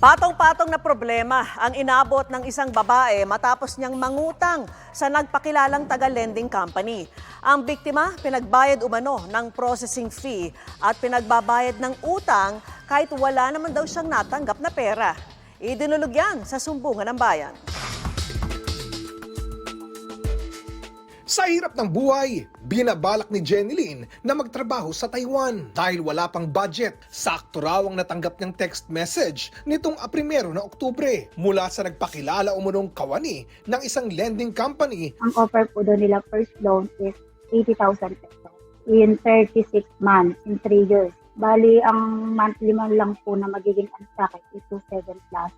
Patong-patong na problema ang inabot ng isang babae matapos niyang mangutang sa nagpakilalang taga-lending company. Ang biktima, pinagbayad umano ng processing fee at pinagbabayad ng utang kahit wala naman daw siyang natanggap na pera. Idinulog yan sa sumbungan ng bayan. Sa hirap ng buhay, binabalak ni Jenilyn na magtrabaho sa Taiwan. Dahil wala pang budget, sakto raw ang natanggap niyang text message nitong 1 na Oktubre mula sa nagpakilala umunong kawani ng isang lending company. Ang offer po doon nila first loan is 80,000 pesos in 36 months, in 3 years. Bali, ang monthly man lang po na magiging ang sakit is 27 plus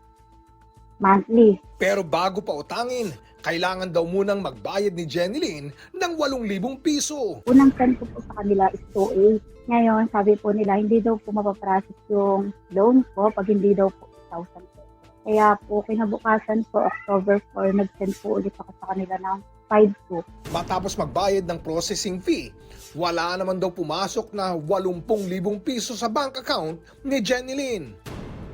monthly. Pero bago pa utangin, kailangan daw munang magbayad ni Jenilyn ng 8,000 piso. Unang send ko po sa kanila is 2A. Ngayon, sabi po nila, hindi daw po mapaprocess yung loan ko pag hindi daw po 1,000 pesos. Kaya po, kinabukasan po, October 4, nag-send po ulit ako sa kanila ng 5,2. Matapos magbayad ng processing fee, wala naman daw pumasok na 80,000 piso sa bank account ni Jenilyn.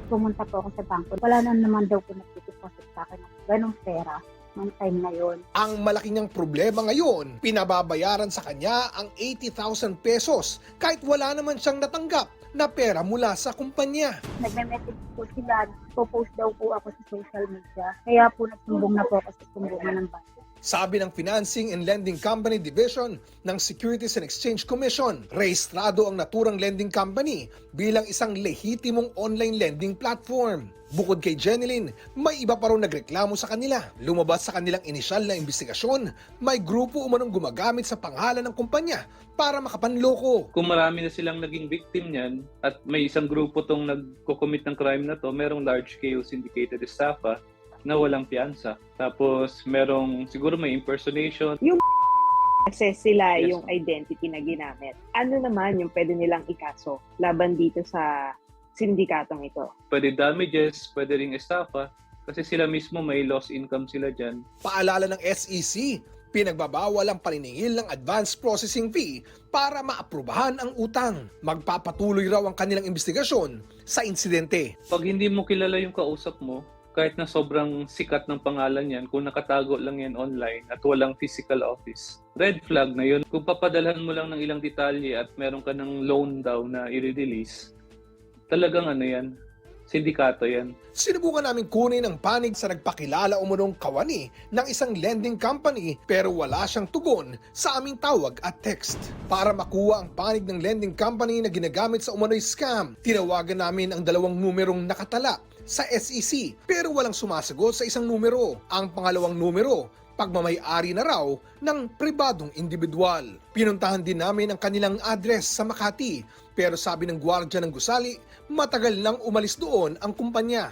Pumunta po ako sa bangko. Wala na naman daw po nagtideposit sa akin ng ganong pera ng time na yun. Ang malaki niyang problema ngayon, pinababayaran sa kanya ang 80,000 pesos kahit wala naman siyang natanggap na pera mula sa kumpanya. Nagme-message po sila, po-post daw po ako sa social media. Kaya po nagsumbong na po ako sa sumbungan ng banko. Sabi ng Financing and Lending Company Division ng Securities and Exchange Commission, rehistrado ang naturang lending company bilang isang lehitimong online lending platform. Bukod kay Jenilyn, may iba pa raw nagreklamo sa kanila. Lumabas sa kanilang inisyal na investigasyon, may grupo umanong gumagamit sa pangalan ng kumpanya para makapanloko. Kung marami na silang naging victim niyan at may isang grupo tong nagko-commit ng crime na to, merong large-scale syndicated estafa na walang piyansa. Tapos merong siguro may impersonation. Kasi sila Yes. yung identity na ginamit. Ano naman yung pwede nilang ikaso laban dito sa sindikatong ito? Pwede damages, pwede ring estafa kasi sila mismo may lost income sila dyan. Paalala ng SEC, pinagbabawal ang paniningil ng advance processing fee para maaprubahan ang utang. Magpapatuloy raw ang kanilang investigasyon sa insidente. Pag hindi mo kilala yung kausap mo, kahit na sobrang sikat ng pangalan yan, kung nakatago lang yan online at walang physical office, red flag na yun. Kung papadalhan mo lang ng ilang detalye at meron ka ng loan daw na i-release, talagang ano yan, sindikato yan. Sinubukan namin kunin ang panig sa nagpakilala umunong kawani ng isang lending company pero wala siyang tugon sa aming tawag at text. Para makuha ang panig ng lending company na ginagamit sa umano'y scam, tinawagan namin ang 2 numerong nakatala sa SEC pero walang sumasagot sa isang numero. Ang pangalawang numero, pagmamay-ari na raw ng pribadong individual. Pinuntahan din namin ang kanilang address sa Makati pero sabi ng gwardiya ng gusali, matagal nang umalis doon ang kumpanya.